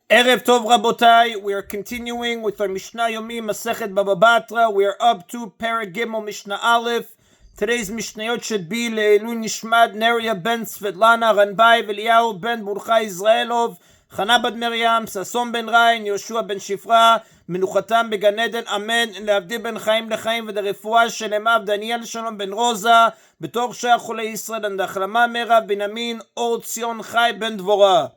Erev Tov Rabotai, we are continuing with our Mishna Yomi, Masechet Bava Batra. We are up to Perek Gimel Mishnah Aleph. Today's Mishnayot should be Le'elu Nishmat Neria ben Svetlana Ranbai V'Eliyahu ben Burcha Israelov Chana Bad Miriam Sason ben Rain Yoshua ben Shifra Menuchatam Began Eden Amen Le'avdi ben Chaim Lechaim V'Derefua Shelemav Daniel Shalom ben Rosa B'tor Sheach Chulei Yisrael and Achlama Merav ben Amin Or Tzion Chai ben Dvorah.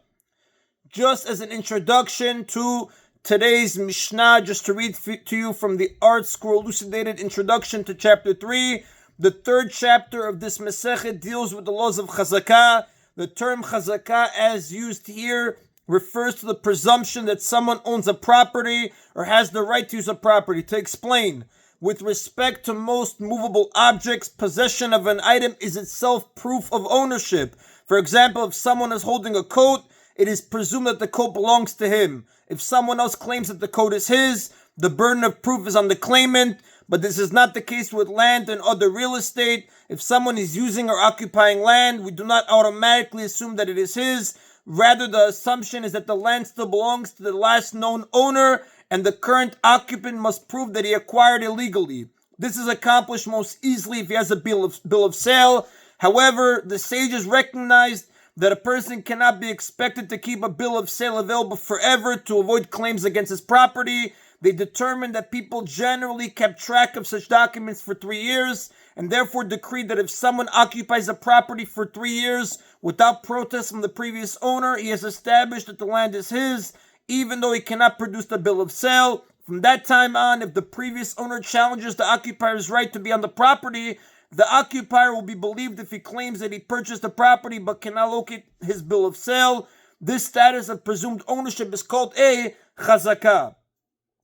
Just as an introduction to today's Mishnah, just to read to you from the Art Scroll elucidated introduction to chapter 3. The third chapter of this Masechet deals with the laws of Chazakah. The term Chazakah, as used here, refers to the presumption that someone owns a property or has the right to use a property. To explain, with respect to most movable objects, possession of an item is itself proof of ownership. For example, if someone is holding a coat, it is presumed that the coat belongs to him. If someone else claims that the coat is his, the burden of proof is on the claimant, but this is not the case with land and other real estate. If someone is using or occupying land, we do not automatically assume that it is his. Rather, the assumption is that the land still belongs to the last known owner, and the current occupant must prove that he acquired illegally. This is accomplished most easily if he has a bill of sale. However, the sages recognized that a person cannot be expected to keep a bill of sale available forever to avoid claims against his property. They determined that people generally kept track of such documents for 3 years, and therefore decreed that if someone occupies a property for 3 years without protest from the previous owner, he has established that the land is his, even though he cannot produce the bill of sale. From that time on, if the previous owner challenges the occupier's right to be on the property, the occupier will be believed if he claims that he purchased the property but cannot locate his bill of sale. This status of presumed ownership is called a chazakah.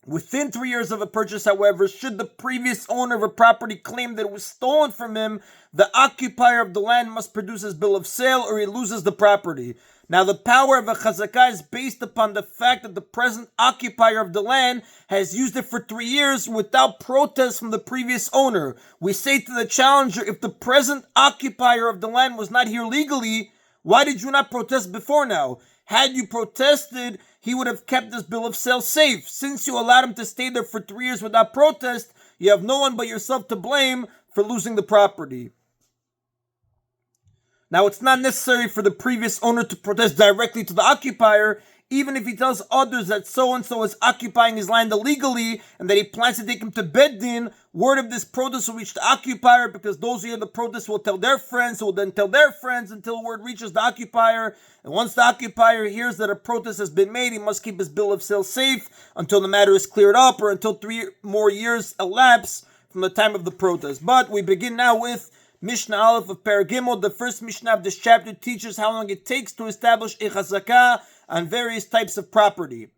Within 3 years of a purchase, however, should the previous owner of a property claim that it was stolen from him, the occupier of the land must produce his bill of sale or he loses the property. Now, the power of a chazakah is based upon the fact that the present occupier of the land has used it for 3 years without protest from the previous owner. We say to the challenger, if the present occupier of the land was not here legally, why did you not protest before now? Had you protested, he would have kept this bill of sale safe. Since you allowed him to stay there for 3 years without protest, you have no one but yourself to blame for losing the property. Now, it's not necessary for the previous owner to protest directly to the occupier, even if he tells others that so-and-so is occupying his land illegally and that he plans to take him to Beit Din. Word of this protest will reach the occupier, because those who hear the protest will tell their friends, who will then tell their friends until word reaches the occupier. And once the occupier hears that a protest has been made, he must keep his bill of sale safe until the matter is cleared up or until 3 more years elapse from the time of the protest. But we begin now with Mishnah Aleph of Perek Gimel. The first Mishnah of this chapter teaches how long it takes to establish a chazakah on various types of property.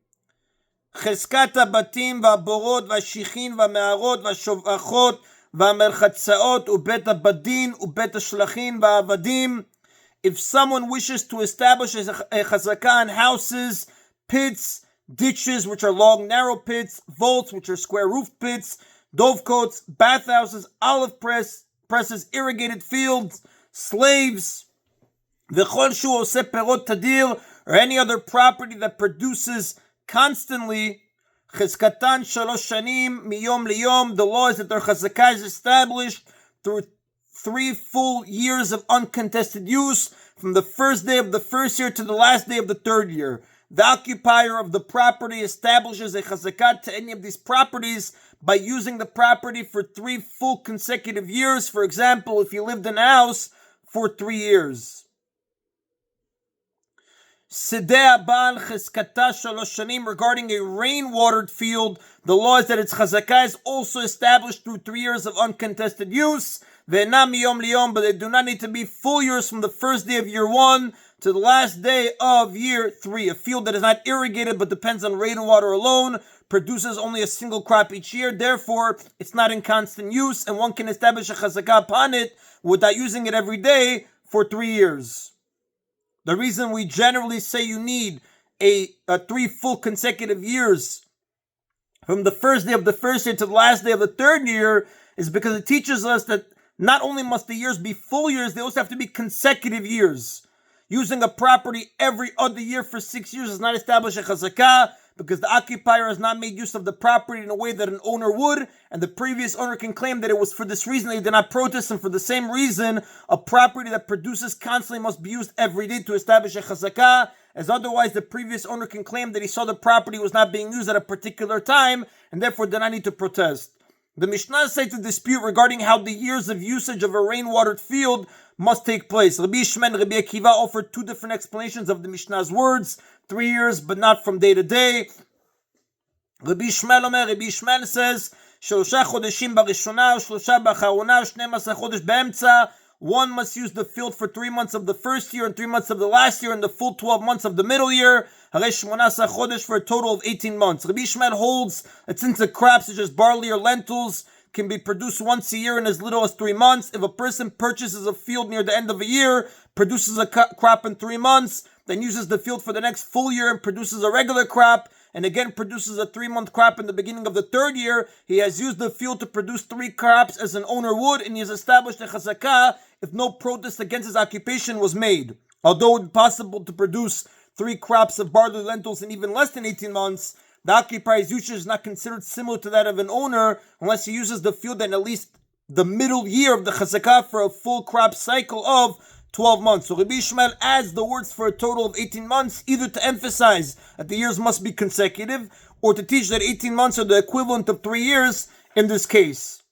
Cheskat habatim v'aborot v'ashichin v'me'arot v'shovachot v'amerchatzaot ubet habadin ubet hashlachin v'avadim. If someone wishes to establish a chazakah on houses, pits, ditches, which are long, narrow pits, vaults, which are square roof pits, dovecotes, bathhouses, olive presses, irrigated fields, slaves, v'chol shu oseh perot tadir, or any other property that produces constantly, chizkatan shalosh shanim miyom liyom, the law is that their chazakah is established through 3 full years of uncontested use, from the first day of the first year to the last day of the 3rd year. The occupier of the property establishes a chazakah to any of these properties by using the property for 3 full consecutive years. For example, if you lived in a house for 3 years. Seder ba'al cheskata shalosh shanim, regarding a rain-watered field, the law is that its chazakah is also established through 3 years of uncontested use. Ve'enam miyom liyom, but they do not need to be full years from the first day of year 1 to the last day of year 3. A field that is not irrigated but depends on rainwater alone produces only a single crop each year. Therefore, it's not in constant use, and one can establish a chazakah upon it without using it every day for 3 years. The reason we generally say you need a 3 full consecutive years from the first day of the first year to the last day of the 3rd year is because it teaches us that not only must the years be full years, they also have to be consecutive years. Using a property every other year for 6 years does not establish a chazakah, because the occupier has not made use of the property in a way that an owner would, and the previous owner can claim that it was for this reason they did not protest, and for the same reason, a property that produces constantly must be used every day to establish a chazakah, as otherwise the previous owner can claim that he saw the property was not being used at a particular time, and therefore did not need to protest. The Mishnah cites a dispute regarding how the years of usage of a rain-watered field must take place. Rabbi Yishmael and Rabbi Akiva offered two different explanations of the Mishnah's words: 3 years, but not from day to day. Rabbi Yishmael says, "Shlosha chodeshim barishona, shlosha b'acharona, 12 chodesh be'emtza." One must use the field for 3 months of the first year and 3 months of the last year and the full 12 months of the middle year. Harei 18 chodesh, for a total of 18 months. Rabbi Yishmael holds that since the crops such as barley or lentils can be produced once a year in as little as 3 months, if a person purchases a field near the end of a year, produces a crop in 3 months, then uses the field for the next full year and produces a regular crop, and again produces a 3-month crop in the beginning of the third year, he has used the field to produce 3 crops as an owner would, and he has established a chazakah if no protest against his occupation was made. Although it would be possible to produce 3 crops of barley, lentils in even less than 18 months, the occupier's usage is not considered similar to that of an owner unless he uses the field in at least the middle year of the chazakah for a full crop cycle of 12 months. So Rabbi Yishmael adds the words for a total of 18 months, either to emphasize that the years must be consecutive, or to teach that 18 months are the equivalent of 3 years in this case.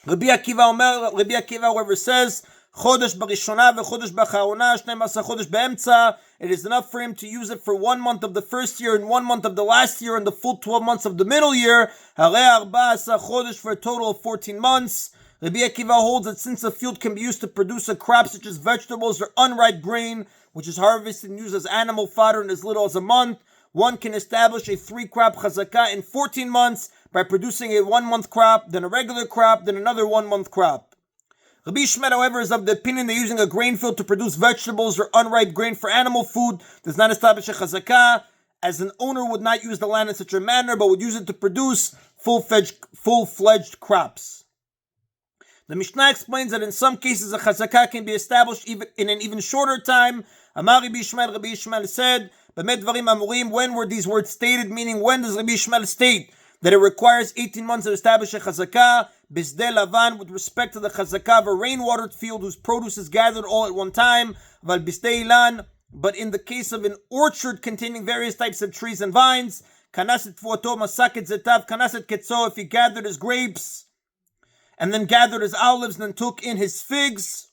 Rabbi Akiva, however, says, Chodesh barishona v'chodesh b'acharona, 12 chodesh be'emtza. It is enough for him to use it for 1 month of the first year and 1 month of the last year and the full 12 months of the middle year. Harei 14 chodesh, for a total of 14 months. Rabbi Akiva holds that since a field can be used to produce a crop such as vegetables or unripe grain, which is harvested and used as animal fodder in as little as a month, one can establish a 3-crop chazakah in 14 months by producing a 1-month crop, then a regular crop, then another 1-month crop. Rabbi Yishmael, however, is of the opinion that using a grain field to produce vegetables or unripe grain for animal food does not establish a chazakah, as an owner would not use the land in such a manner, but would use it to produce full-fledged crops. The Mishnah explains that in some cases a chazakah can be established even in an even shorter time. Amar Rabbi Yishmael said, "B'met dvarim amurim." When were these words stated? Meaning, when does Rabbi Yishmael state that it requires 18 months to establish a chazakah? Bisdei lavan, with respect to the chazakah of a rain-watered field whose produce is gathered all at one time. Val bisdei ilan, but in the case of an orchard containing various types of trees and vines, kanaset tfuato masaket zetav, kanaset ketzo, if he gathered his grapes and then gathered his olives and then took in his figs.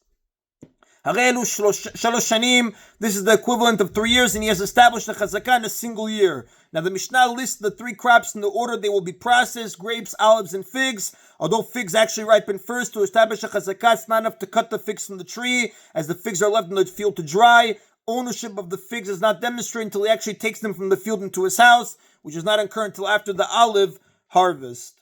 Harelu shalosh shanim, this is the equivalent of 3 years, and he has established the chazakah in a single year. Now the Mishnah lists the 3 crops in the order they will be processed: grapes, olives, and figs. Although figs actually ripen first, to establish a chazakah, it's not enough to cut the figs from the tree, as the figs are left in the field to dry. Ownership of the figs is not demonstrated until he actually takes them from the field into his house, which is not occur until after the olive harvest.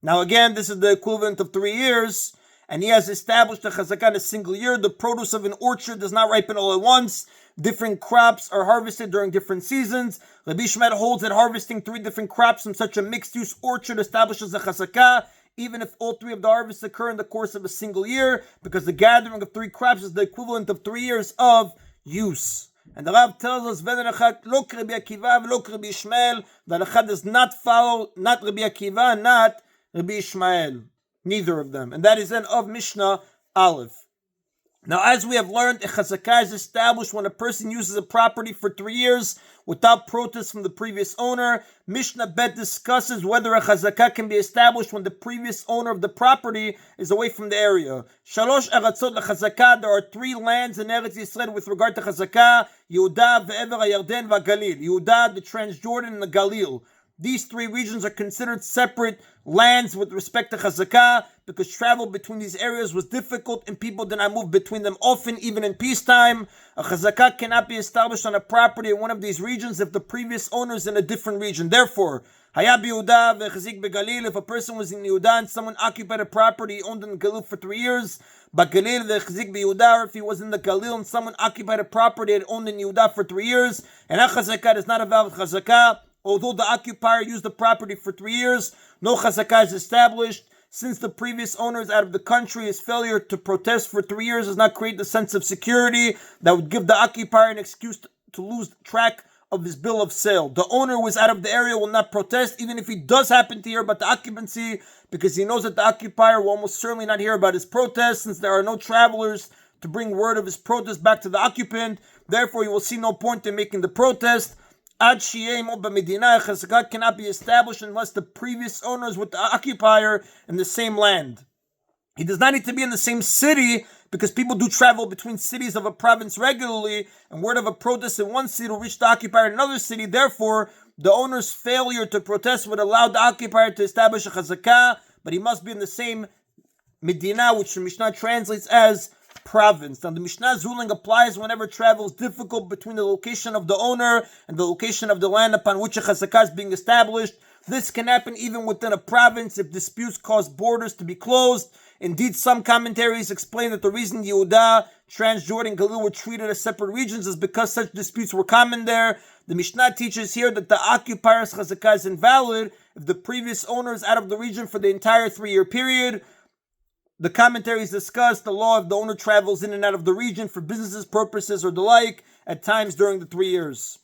Now again, this is the equivalent of 3 years, and he has established a chazakah in a single year. The produce of an orchard does not ripen all at once. Different crops are harvested during different seasons. Rabbi Yishmael holds that harvesting 3 different crops from such a mixed-use orchard establishes a chazakah, even if all 3 of the harvests occur in the course of a single year, because the gathering of 3 crops is the equivalent of 3 years of use. And the Rav tells us, lo Rabbi Akiva, lo Rabbi Yishmael, the halakha does not follow, not Rabbi Akiva, not Rabbi Yishmael. Neither of them. And that is then of Mishnah Aleph. Now, as we have learned, a chazakah is established when a person uses a property for 3 years without protest from the previous owner. Mishnah Bet discusses whether a chazakah can be established when the previous owner of the property is away from the area. Shalosh aratzot lechazakah. There are 3 lands in Eretz Yisrael with regard to chazakah: Yehuda, ve'ever HaYarden, v'Galil. Yehuda, the Transjordan, and the Galil. These 3 regions are considered separate lands with respect to chazakah, because travel between these areas was difficult and people did not move between them often, even in peacetime. A chazakah cannot be established on a property in one of these regions if the previous owner is in a different region. Therefore, Hayab Yehuda ve'chazik beGalil, if a person was in Yehuda and someone occupied a property owned in Galil for 3 years, but Galil ve'chazik beYehuda, or if he was in the Galil and someone occupied a property and owned in Yehuda for 3 years, and that chazakah is not a valid chazakah. Although the occupier used the property for 3 years, no chazakah is established. since the previous owner is out of the country, his failure to protest for 3 years does not create the sense of security that would give the occupier an excuse to lose track of his bill of sale. The owner who is out of the area will not protest, even if he does happen to hear about the occupancy, because he knows that the occupier will almost certainly not hear about his protest, since there are no travelers to bring word of his protest back to the occupant. Therefore, he will see no point in making the protest. Ad Shiyemo b'Medina, chazakah cannot be established unless the previous owner is with the occupier in the same land. He does not need to be in the same city, because people do travel between cities of a province regularly, and word of a protest in one city will reach the occupier in another city. Therefore, the owner's failure to protest would allow the occupier to establish a chazakah, but he must be in the same Medina, which the Mishnah translates as province. Now, the Mishnah's ruling applies whenever travel is difficult between the location of the owner and the location of the land upon which a chazakah is being established. This can happen even within a province if disputes cause borders to be closed. Indeed, some commentaries explain that the reason Yehuda, Transjordan, and Galil were treated as separate regions is because such disputes were common there. The Mishnah teaches here that the occupier's chazakah is invalid if the previous owner is out of the region for the entire 3-year period. The commentaries discuss the law if the owner travels in and out of the region for business purposes or the like at times during the 3 years.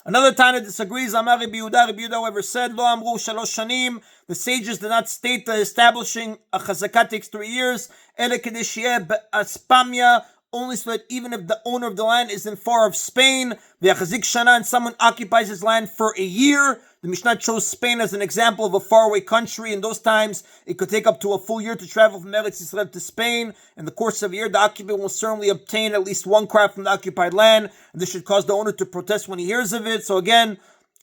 Another Tana disagrees. Amar Rabbi Yehuda, however, said, Lo amru shalosh shanim. The sages did not state that establishing a chazakah takes 3 years. Ele kedei sheyeh be'aspamia, only so that even if the owner of the land is in far of Spain, v'yachazik shana, and someone occupies his land for a year. The Mishnah chose Spain as an example of a faraway country. In those times, it could take up to a full year to travel from Eretz Yisrael to Spain. In the course of a year, the occupant will certainly obtain at least one crop from the occupied land, and this should cause the owner to protest when he hears of it. So again,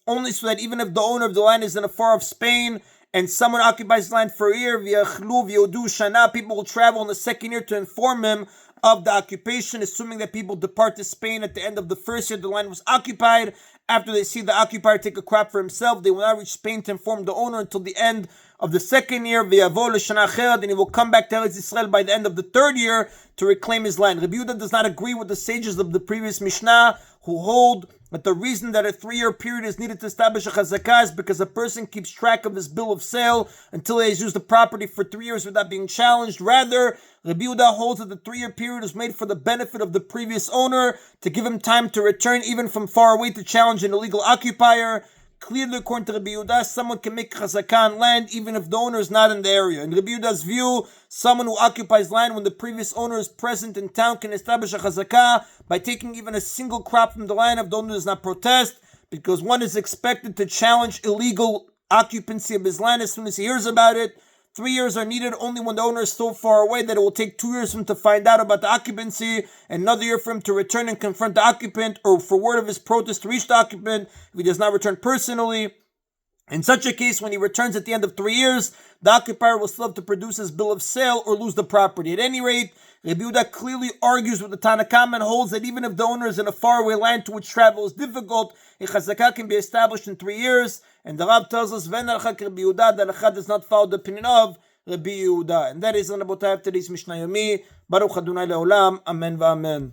only so that even if the owner of the land is in a far of Spain, and someone occupies land for a year, v'yachlu v'yodu shana, people will travel in the second year to inform him of the occupation, assuming that people depart to Spain at the end of the first year the land was occupied. After they see the occupier take a crop for himself, they will not reach Spain to inform the owner until the end of the second year, v'yavo l'shana acheret, and he will come back to Eretz Yisrael by the end of the third year to reclaim his land. Rabbi Yehuda does not agree with the sages of the previous Mishnah, who hold that the reason that a 3-year period is needed to establish a chazakah is because a person keeps track of his bill of sale until he has used the property for 3 years without being challenged. Rather, Rabbi Yehuda holds that the 3-year period is made for the benefit of the previous owner, to give him time to return even from far away to challenge an illegal occupier. Clearly, according to Rabbi Yehuda, someone can make chazakah on land even if the owner is not in the area. In Rabbi Yehuda's view, someone who occupies land when the previous owner is present in town can establish a chazakah by taking even a single crop from the land if the owner does not protest, because one is expected to challenge illegal occupancy of his land as soon as he hears about it. 3 years are needed only when the owner is so far away that it will take 2 years for him to find out about the occupancy, and another year for him to return and confront the occupant, or for word of his protest to reach the occupant if he does not return personally. In such a case, when he returns at the end of 3 years, the occupier will still have to produce his bill of sale or lose the property. At any rate, Rabbi Yehuda clearly argues with the Tanakam and holds that even if the owner is in a faraway land to which travel is difficult, a chazakah can be established in 3 years. And the Rab tells us, Ven Rabbi Yehuda, that Alcha does not follow the opinion of Rabbi Yehuda. And that is, Rabotai, today's Mishna Yomi. Baruch Adonai Le'olam. Amen v'amen.